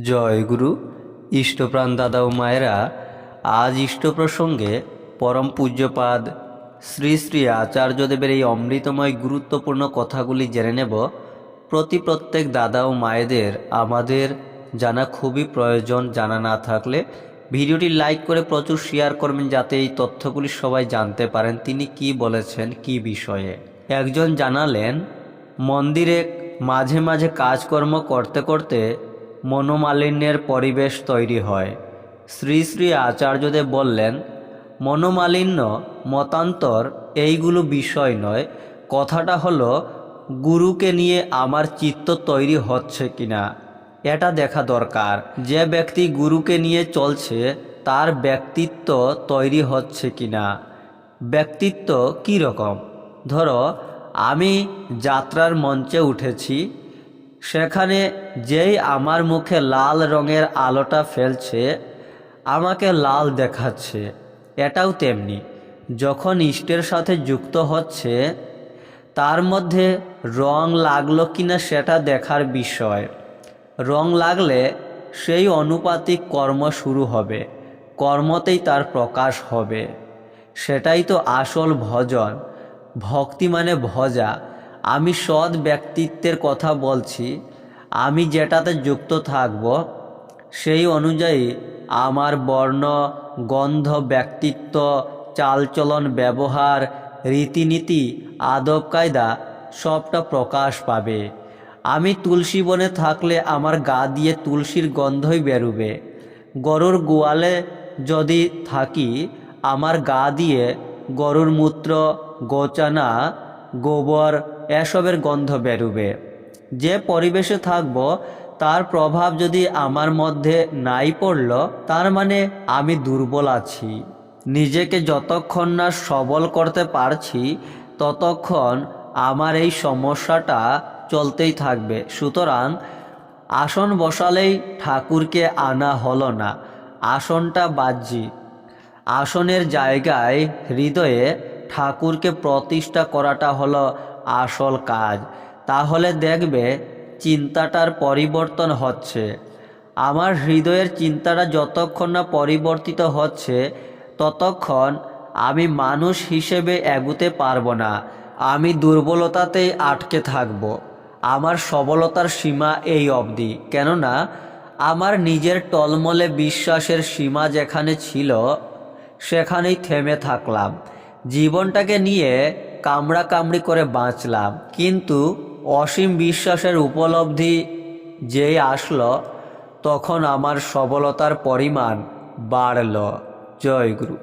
জয় গুরু। ইষ্টপ্রাণ দাদা ও মায়েরা, আজ ইষ্ট প্রসঙ্গে পরম পূজ্যপাদ শ্রী শ্রী আচার্যদেবের এই অমৃতময় গুরুত্বপূর্ণ কথাগুলি জেনে নেব। প্রত্যেক দাদা ও মায়েদের আমাদের জানা খুবই প্রয়োজন। জানা না থাকলে ভিডিওটি লাইক করে প্রচুর শেয়ার করবেন, যাতে এই তথ্যগুলি সবাই জানতে পারেন তিনি কি বলেছেন, কি বিষয়ে। একজন জানালেন, মন্দিরে মাঝে মাঝে কাজকর্ম করতে করতে মনোমালিন্যের পরিবেশ তৈরি হয়। শ্রী শ্রী আচার্যদেব বললেন, মনোমালিন্য মতান্তর এইগুলো বিষয় নয়, কথাটা হলো গুরুকে নিয়ে আমার চিত্ত তৈরি হচ্ছে কিনা এটা দেখা দরকার। যে ব্যক্তি গুরুকে নিয়ে চলছে তার ব্যক্তিত্ব তৈরি হচ্ছে কিনা। ব্যক্তিত্ব কী রকম? ধরো, আমি যাত্রার মঞ্চে উঠেছি, সেখানে যেই আমার মুখে লাল রঙের আলোটা ফেলছে আমাকে লাল দেখাচ্ছে। এটাও তেমনি, যখন ইষ্টের সাথে যুক্ত হচ্ছে তার মধ্যে রং লাগলো কিনা সেটা দেখার বিষয়। রং লাগলে সেই অনুপাতিক কর্ম শুরু হবে, কর্মতেই তার প্রকাশ হবে। সেটাই তো আসল ভজন। ভক্তি মানে ভজা। আমি সৎ ব্যক্তিত্বের কথা বলছি। আমি যেটাতে যুক্ত থাকব সেই অনুযায়ী আমার বর্ণ, গন্ধ, ব্যক্তিত্ব, চালচলন, ব্যবহার, রীতিনীতি, আদব কায়দা সবটা প্রকাশ পাবে। আমি তুলসী বনে থাকলে আমার গা দিয়ে তুলসীর গন্ধই বেরোবে। গরুর গোয়ালে যদি থাকি আমার গা দিয়ে গরুর মূত্র, গোচানা, গোবর এসবের গন্ধ বেরোবে। যে পরিবেশে থাকব তার প্রভাব যদি আমার মধ্যে নাই পড়ল, তার মানে আমি দুর্বল আছি। নিজেকে যতক্ষণ না সবল করতে পারছি ততক্ষণ আমার এই সমস্যাটা চলতেই থাকবে। সুতরাং আসন বসালেই ঠাকুরকে আনা হলো না, আসনটা বাহ্যিক। আসনের জায়গায় হৃদয়ে ঠাকুরকে প্রতিষ্ঠা করাটা হলো আসল কাজ। তাহলে দেখবে চিন্তাটার পরিবর্তন হচ্ছে। আমার হৃদয়ের চিন্তাটা যতক্ষণ না পরিবর্তিত হচ্ছে ততক্ষণ আমি মানুষ হিসেবে এগুতে পারবো না। আমি দুর্বলতাতেই আটকে থাকব। আমার সবলতার সীমা এই অবধি। কেননা আমার নিজের টলমলে বিশ্বাসের সীমা যেখানে ছিল সেখানেই থেমে থাকলাম। জীবনটাকে নিয়ে কামড়াকামড়ি করে বাঁচলাম, কিন্তু অসীম বিশ্বাসের উপলব্ধি যেই আসলো তখন আমার সবলতার পরিমাণ বাড়ল। জয় গুরু।